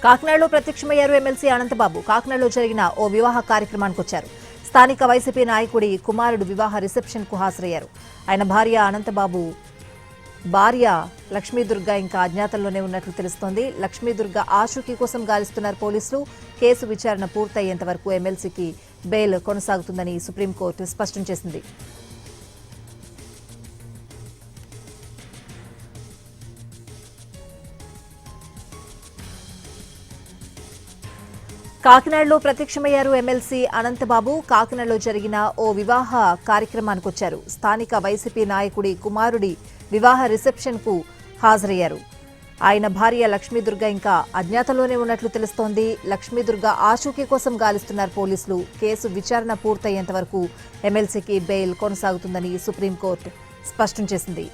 కాకినాడలో ప్రత్యక్షమయ్యారు ఎమ్మెల్సీ అనంతబాబు. కాకినాడలో జరిగిన ఓ వివాహ కార్యక్రమానికి వచ్చారు. స్థానిక వైసీపీ నాయకుడి కుమారుడు వివాహ రిసెప్షన్ కు హాజరయ్యారు. ఆయన భార్య అనంతబాబు భార్య లక్ష్మీదుర్గ ఇంకా అజ్ఞాతంలోనే ఉన్నట్లు తెలుస్తోంది. లక్ష్మీదుర్గ ఆచూకీ కోసం గాలిస్తున్నారు పోలీసులు. కేసు విచారణ పూర్తయ్యేంత వరకు ఎమ్మెల్సీకి బెయిల్ కొనసాగుతుందని సుప్రీంకోర్టు స్పష్టం చేసింది. కాకినాడలో ప్రత్యక్షమయ్యారు ఎమ్మెల్సీ అనంతబాబు. కాకినాడలో జరిగిన ఓ వివాహ కార్యక్రమానికి వచ్చారు. స్థానిక వైసీపీ నాయకుడి కుమారుడి వివాహ రిసెప్షన్ కు హాజరయ్యారు. ఆయన భార్య లక్ష్మీదుర్గ ఇంకా అజ్ఞాతంలోనే ఉన్నట్లు తెలుస్తోంది. లక్ష్మీదుర్గ ఆచూకీ కోసం గాలిస్తున్నారు పోలీసులు. కేసు విచారణ పూర్తయ్యేంత వరకు ఎమ్మెల్సీకి బెయిల్ కొనసాగుతుందని సుప్రీంకోర్టు స్పష్టం చేసింది.